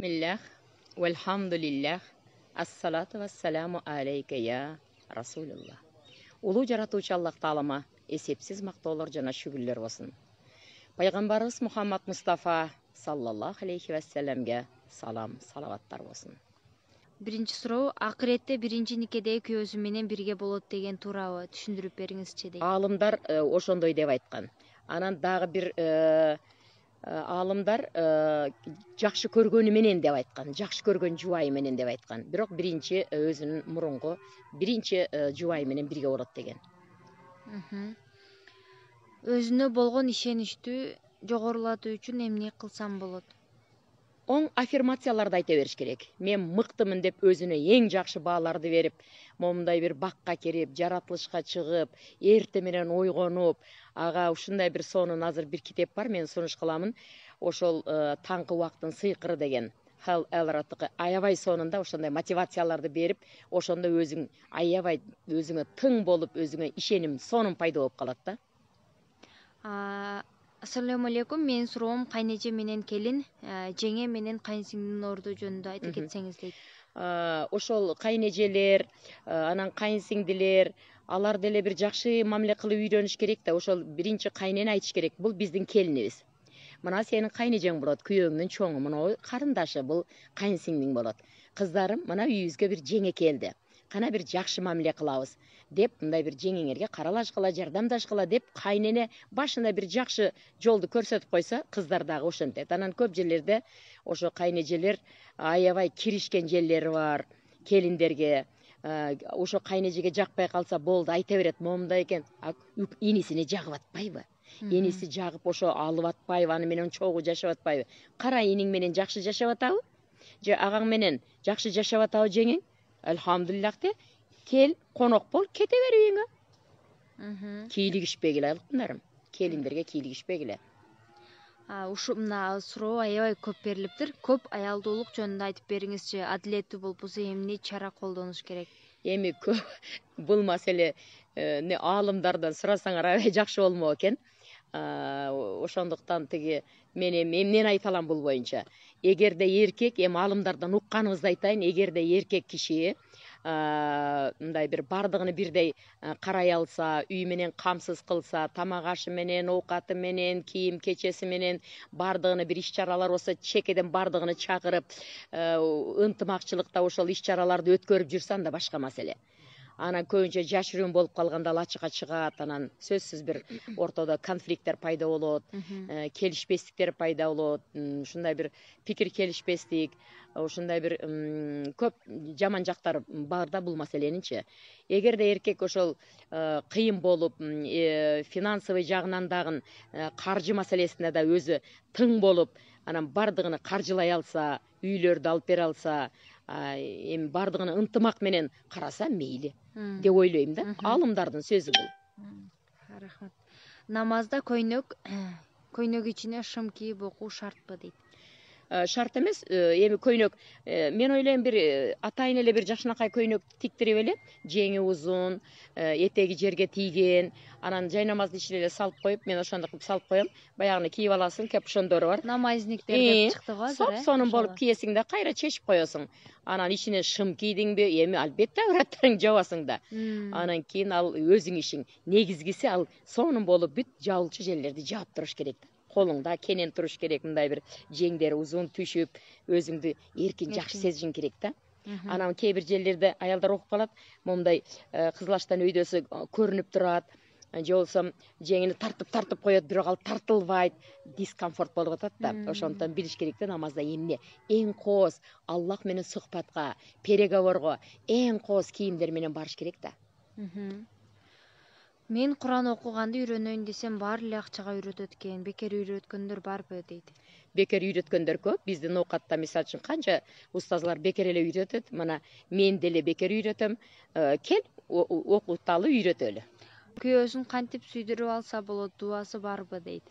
Bismillah, velhamdülillah, assalatu vesselamu aleyke ya Resulullah. Ulu жаратуучу Аллах Таалама эсепсиз мактоолор жана шүгүрлөр болсун. Пайгамбарыбыз Мухаммад Мустафа саллаллаху алейхи вассаламга салам, салаваттар болсун. Биринчи суроо, акыретте биринчи никеде күйөөсү менен бирге болот деген туурабы? Түшүндүрүп бериңизчи дейт. Алымдар ошондой деп айткан. Анан дагы бир алымдар жакшы көргөнү менен деп айткан, жакшы көргөн жубайы менен деп айткан. Бирок биринчи өзүнүн мурунку биринчи жубайы менен бирге болот деген. Өзүнө болгон ишеничти жогорулатуу үчүн эмне кылсам болот? Оң аффирмацияларды айта бериш керек. Мен мыктымын деп өзүнө эң жакшы бааларды берип, момундай бир бакка кирип, жаратылышка чыгып, эрте менен ойгонуп, ага ушундай бир сонун азыр бир китеп бар, мен сунуш кыламын. Ошол таңкы убактын сыйкыры деген. Хал Элратыкы аябай сонунда ошондой мотивацияларды берип, ошондо өзүң аябай өзүңө тың болуп, өзүңө ишеним сонун пайда болуп калат да. Ассаламу алейкум, менин суроом кайнеже менен келин, жеңе менен кайынсиңдинин орду жөнүндө айта кетсеңиз дейт. Ошол кайнежелер, анан кайынсиңдилер, алар деле бир жакшы мамиле кылып үйрөнүш керек да. Ошол биринчи кайнене айтыш керек, бул биздин келинибиз. Мына сенин кайнежең болот, күйөөңдүн чоңу, мына карындашы, бул кайынсиңдиң болот. Кыздарым, мына үйүбүзгө бир жеңе келди. Кана бир жакшы мамиле кылабыз деп, мындай бир жеңеңерге каралашкыла, жардамдашкыла деп кайнене башында бир жакшы жолду көрсөтүп койсо, кыздар дагы ошентет. Анан көп жерлерде ошо кайнежелер аябай киришкен жерлери бар келиндерге. Ошо кайнежеге жакпай калса болду, айта берет, момундай экен, инисине жагып атпайбы? Иниси жагып ошо алып атпайбы, аны менен чогуу жашап атпайбы? Кара, иниң менен жакшы жашап атабы? Же агаң менен жакшы жашап атабы жеңең? Элхамдулиллах де, кел, конок бол, кете бер үйүңө. Кийлигишпегиле алтындарым, келиндерге кийлигишпегиле. Ушу мына суроо аябай көп берилиптир. Көп аялдуулук жөнүндө айтып бериңизчи. Адилеттүү болбосо эмне чара колдонуш керек? Эми бул маселе аалымдардан сурасаңар аябай жакшы болмок экен. Ошондуктан тиги мен эмнени айта алам бул боюнча. Эгерде эркек, эми аалымдардан укканыбызды айтайын, эгерде эркек киши мындай бир бардыгын бирдей карай алса, үй менен камсыз кылса, тамак ашы менен, оокаты менен, кийим кечеси менен бардыгын бир иш чаралар болсо, чекеден бардыгын чакырып, ынтымакчылыкта ошол иш чараларды өткөрүп жүрсө, анда башка маселе. Анан көбүнчө жашыруун болуп калганда ал ачыкка чыгат, анан сөзсүз бир ортодо конфликттер пайда болот, келишпестиктер пайда болот, ушундай бир пикир келишпестик, ушундай бир көп жаман жактары бар да бул маселенинчи. Эгерде эркек ошол кыйын болуп, финансовый жагынан дагы каржы маселесинде да өзү тың болуп, анан бардыгын каржылай алса, үйлөрдү алып бере алса, эми бардыгын ынтымак менен караса мейли деп ойлойм да. Алымдардын сөзү бул. Рахмат. Намазда көйнөк ичине шым кийип окуу шартпы дейт? Шарт эмес. Эми көйнөк, мен ойлойм, бир атайын эле бир жакшынакай көйнөк тиктирип эле, жеңи узун, этеги жерге тийген, анан жай намаздын ичине эле салып коюп, мен ошондой кылып салып коем. Баягыны кийип аласың, кеп ошондору бар. Намазниктер деп чыкты го азыр. Сонун болуп кийесиң да, кайра чечип коесуң. Анан ичине шым кийдиңби, эми албетте авраттарың жабасың да. Анан кийин ал өзүң ишиң. Негизгиси ал сонун болуп бүт жабылчу жерлерди жаап туруш керек. Колуңда кенен туруш керек, мындай бир жеңдери узун түшүп, өзүңдү эркин жакшы сезишиң керек да. Анан кээ бир жерлерде аялдар окуп калат, момундай кызылачтан өйдөсү көрүнүп турат, же болбосо жеңини тартып коет, бирок ал тартылбайт, дискомфорт болуп атат да. Ошондон билиш керек да, намазда эмне эң кооз Аллах менен сухбатка, переговорго эң кооз кийимдер менен барыш керек да. Мен Куран окуганды үйрөнөйүн десем, баары эле акчага үйрөтөт экен. Бекер үйрөткөндөр барбы дейт? Бекер үйрөткөндөр көп. Биздин оокатта мисалы үчүн канча устазлар бекер эле үйрөтөт. Мына мен деле бекер үйрөтөм. Кел, окуталы, үйрөтөлү. Күйөөсүн кантип сүйдүрүп алса болот, дубасы барбы дейт?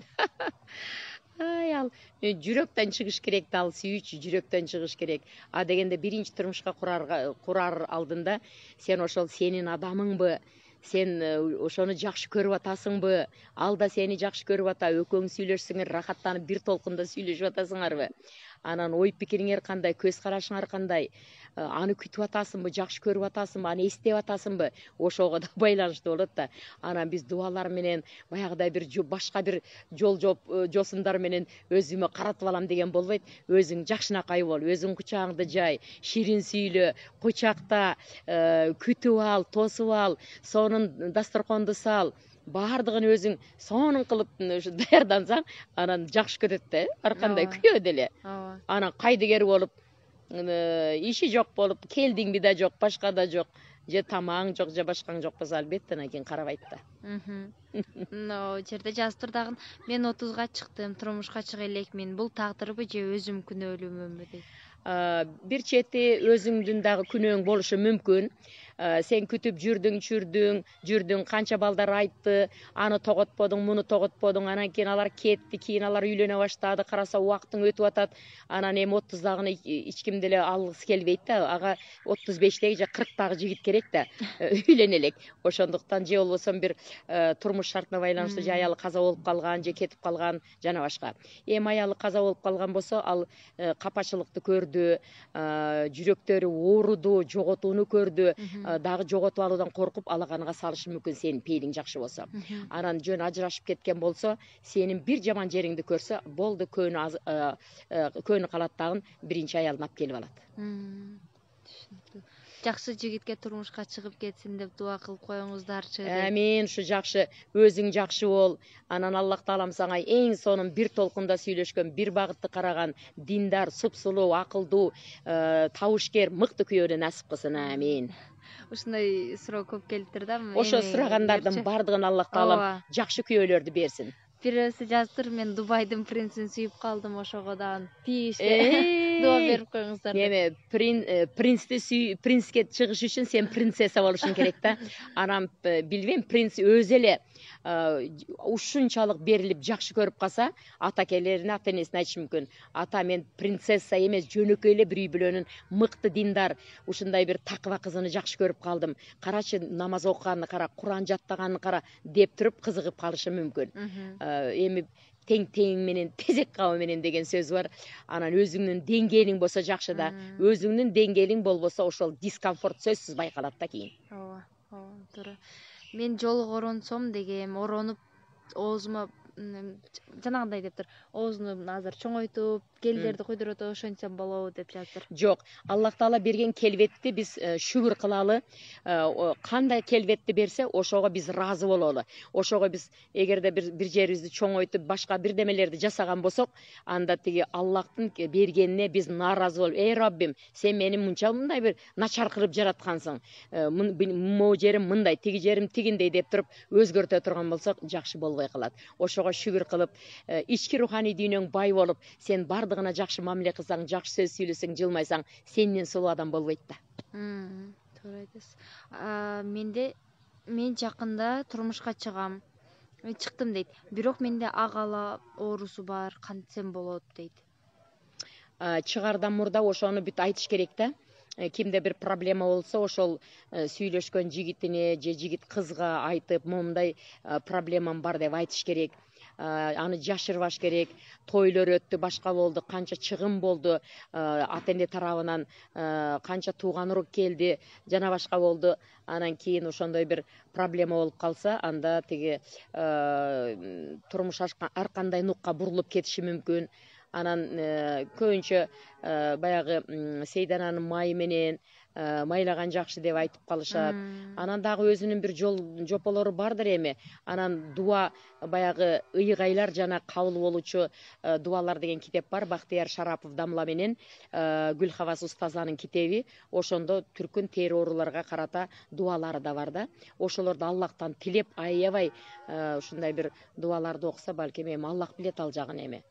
Ал жүрөктөн чыгыш керек да, ал сүйүүчү жүрөктөн чыгыш керек. Дегенде биринчи турмушка курар алдында сен ошол сенин адамыңбы, сен ошону жакшы көрүп атасыңбы, ал да сени жакшы көрүп ата, экөөң сүйлөшсөңөр рахаттанып бир толкунда сүйлөшүп атасыңарбы? анан ой пикириңер кандай, көз карашыңар кандай, аны күтүп атасыңбы, жакшы көрүп атасыңбы, аны эстеп атасыңбы, ошого да байланыштуу болот да. Анан биз дубалар менен баягыдай бир башка бир жосундар менен өзүмө каратып алам деген болбойт. Өзүң жакшынакай бол, өзүң кучагыңды жай, ширин сүйлө, кучакта, күтүп ал, тосуп ал, сонун дасторконду сал, баардыгын өзүң сонун кылып даярдансаң, анан жакшы кетет да, ар кандай күйөө деле. Ооба. Анан кайдыгер болуп, иши жок болуп, келдиңби да жок, башка да жок, же тамаң жок, же башкаң жок болсо, албетте анан кийин карабайт да. Мына жерде жазып тур дагы, мен 30га чыктым, турмушка чыга элекмин. Бул тагдырбы же өзүм күнөөлүүмүнбү дейт. Бир чети өзүңдүн дагы күнөөң болушу мүмкүн. Сен күтүп жүрдүң, канча балдар айтты, аны тоготподуң, муну тоготподуң, анан кийин алар кетти, кийин алар үйлөнө баштады, караса убактың өтүп атат, анан эми 30дагыны эч ким деле алгысы келбейт да, ага 35деги же 40дагы жигит керек да, үйлөнө элек. Ошондуктан же болбосо бир турмуш шартына байланыштуу же аялы каза болуп калган, же кетип калган, жана башка. Эми аялы каза болуп калган болсо, ал капачылыкты көрдү, жүрөктөрү ооруду, жоготууну көрдү, дагы жоготуп алуудан коркуп алаганга салышы мүмкүн сенин пейилиң жакшы болсо. Анан жөн ажырашып кеткен болсо, сенин бир жаман жериңди көрсө, болду, көөнү калат дагы биринчи аялын алып келип алат. Түшүнүктүү. Жакшы жигитке турмушка чыгып кетсин деп дуа кылып коюңуздарчы. Амин, ушу жакшы, өзүң жакшы бол. Анан Аллах таалам сага эң сонун бир толкунда сүйлөшкөн, бир багытты караган, диндар, супсулуу, акылдуу, табышкер, мыкты күйөөнү насип кылсын. Амин. Ушундай суроо көп келиптир да. Ошо сурагандардын бардыгын Аллах таалам жакшы күйөөлөрдү берсин. Бирөөсү жазыптыр, мен Дубайдын принцин сүйүп калдым, ошого дагы тийишке дуа берип коюңуздар. Эми принцке чыгыш үчүн сен принцесса болушуң керек да. Анан билбейм, принц өзү эле ушунчалык берилип жакшы көрүп калса, ата келерине, ата энесине айтышы мүмкүн. Ата, мен принцесса эмес, жөнөкөй эле бир үй бүлөнүн мыкты диндар, ушундай бир такыба кызыны жакшы көрүп калдым. Карачы, намаз окуганын кара, Куран жаттаганын кара деп туруп кызыгып калышы мүмкүн. Эми тең менен тезек кабы менен деген сөз бар. Анан өзүңдүн деңгээлиң болсо жакшы да, өзүңдүн деңгээлиң болбосо ошол дискомфорт сөзсүз байкалат да кийин. Ооба, туура. Мен жолго оронсом дегем, оронуп оозума жанагындай дептир, оозуну азыр чоңойтуп, келдерди куйдурутуп ошентсем болобу деп жазыптыр. Жок, Аллах таала берген келбетти биз шүгүр кылалы. Кандай келбетти берсе, ошого биз ыраазы бололу. Ошого биз эгерде бир жерибизди чоңойтуп, башка бирдемелерди жасаган болсок, анда тиги Аллахтын бергенине биз нааразы болуп, эй Раббим, сен мени мындай бир начар кылып жараткансың. Могу жерим мындай, тиги жерим тигиндей деп туруп өзгөртө турган болсок, жакшы болбой калат. Ошого шүгүр кылып, ички руханий дүйнөң бай болуп, сен бардыгына жакшы мамиле кылсаң, жакшы сөз сүйлөсөң, жылмайсаң, сенден сулуу адам болбойт да. Туура айтасыз. Мен жакында турмушка чыгам. Чыктым дейт. Бирок менде агала оорусу бар, кантсем болот дейт. Чыгардан мурда ошону бүт айтыш керек да. Кимде бир проблема болсо, ошол сүйлөшкөн жигитине же жигит кызга айтып, момундай проблемам бар деп айтыш керек. Аны жашырбаш керек. Тойлор өттү, башка болду, канча чыгым болду, ата эне тарабынан канча тууган урук келди, жана башка болду. Анан кийин ошондой бир проблема болуп калса, анда тиги турмуш ар кандай нукка бурулуп кетиши мүмкүн. Анан көбүнчө баягы сейдананын майы менен майлаган жакшы деп айтып калышат. Анан дагы өзүнүн бир жополору бардыр эми. Анан дуа, баягы ыйыгайлар жана кабыл болуучу дуалар деген китеп бар. Бактияр Шарапов дамла менен Гүлхавас устазанын китеби. Ошондо түркүн тери ооруларга карата дуалары да бар да. Ошолорду Аллахтан тилеп, аябай ушундай бир дуаларды окуса, балким эми Аллах билет ал жагын эми.